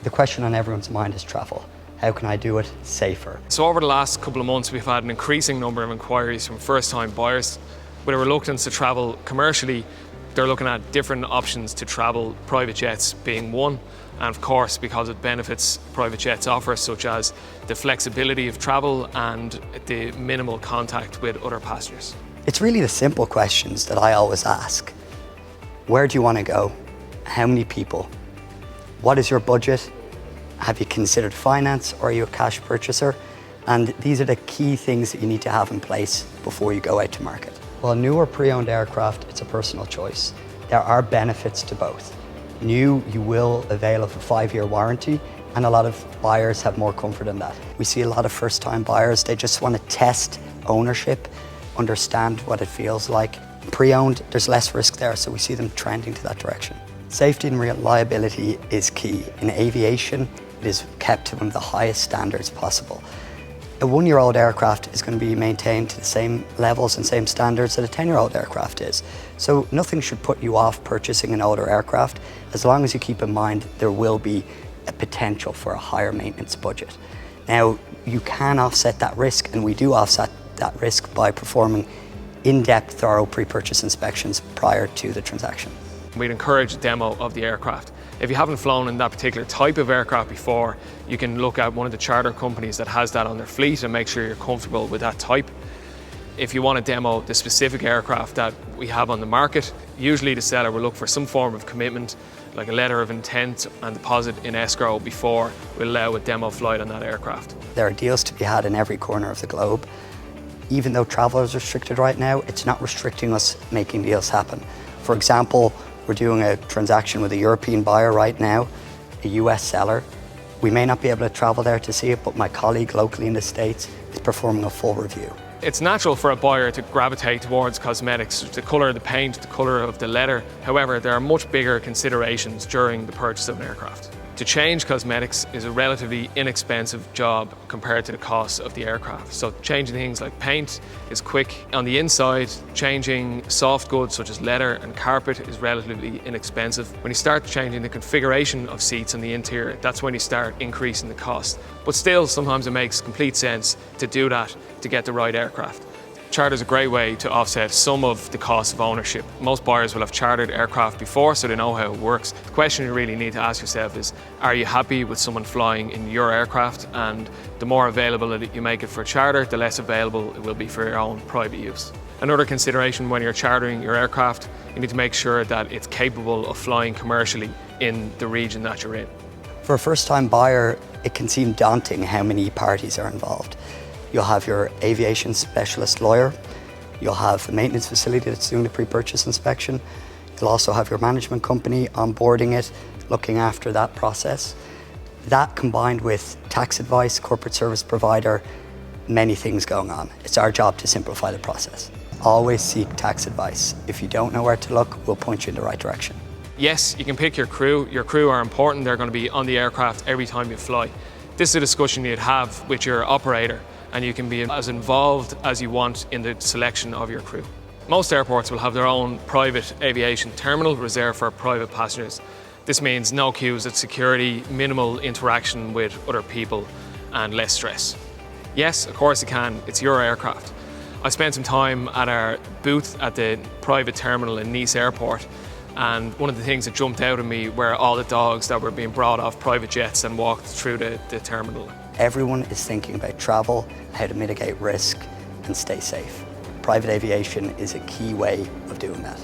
The question on everyone's mind is travel. How can I do it safer? So over the last couple of months, we've had an increasing number of inquiries from first-time buyers with a reluctance to travel commercially. They're looking at different options to travel, private jets being one, and of course because of the benefits private jets offer, such as the flexibility of travel and the minimal contact with other passengers. It's really the simple questions that I always ask. Where do you want to go? How many people? What is your budget? Have you considered finance, or are you a cash purchaser? And these are the key things that you need to have in place before you go out to market. Well, new or pre-owned aircraft, it's a personal choice. There are benefits to both. New, you will avail of a 5-year warranty, and a lot of buyers have more comfort in that. We see a lot of first-time buyers, they just want to test ownership, understand what it feels like. Pre-owned, there's less risk there, so we see them trending to that direction. Safety and reliability is key. In aviation, it is kept to one of the highest standards possible. A 1-year-old aircraft is going to be maintained to the same levels and same standards that a 10-year-old aircraft is. So nothing should put you off purchasing an older aircraft, as long as you keep in mind there will be a potential for a higher maintenance budget. Now, you can offset that risk, and we do offset that risk by performing in-depth, thorough pre-purchase inspections prior to the transaction. We'd encourage a demo of the aircraft. If you haven't flown in that particular type of aircraft before, you can look at one of the charter companies that has that on their fleet and make sure you're comfortable with that type. If you want to demo the specific aircraft that we have on the market, usually the seller will look for some form of commitment, like a letter of intent and deposit in escrow, before we allow a demo flight on that aircraft. There are deals to be had in every corner of the globe. Even though travel is restricted right now, it's not restricting us making deals happen. For example, we're doing a transaction with a European buyer right now, a US seller. We may not be able to travel there to see it, but my colleague locally in the States is performing a full review. It's natural for a buyer to gravitate towards cosmetics, the colour of the paint, the colour of the leather. However, there are much bigger considerations during the purchase of an aircraft. To change cosmetics is a relatively inexpensive job compared to the cost of the aircraft. So changing things like paint is quick. On the inside, changing soft goods such as leather and carpet is relatively inexpensive. When you start changing the configuration of seats on the interior, that's when you start increasing the cost. But still, sometimes it makes complete sense to do that to get the right aircraft. Charter is a great way to offset some of the cost of ownership. Most buyers will have chartered aircraft before, so they know how it works. The question you really need to ask yourself is, are you happy with someone flying in your aircraft? And the more available that you make it for charter, the less available it will be for your own private use. Another consideration when you're chartering your aircraft, you need to make sure that it's capable of flying commercially in the region that you're in. For a first-time buyer, it can seem daunting how many parties are involved. You'll have your aviation specialist lawyer, you'll have a maintenance facility that's doing the pre-purchase inspection, you'll also have your management company onboarding it, looking after that process. That combined with tax advice, corporate service provider, many things going on. It's our job to simplify the process. Always seek tax advice. If you don't know where to look, we'll point you in the right direction. Yes, you can pick your crew. Your crew are important. They're going to be on the aircraft every time you fly. This is a discussion you'd have with your operator, and you can be as involved as you want in the selection of your crew. Most airports will have their own private aviation terminal reserved for private passengers. This means no queues at security, minimal interaction with other people, and less stress. Yes, of course you can, it's your aircraft. I spent some time at our booth at the private terminal in Nice Airport, and one of the things that jumped out at me were all the dogs that were being brought off private jets and walked through the terminal. Everyone is thinking about travel, how to mitigate risk and stay safe. Private aviation is a key way of doing that.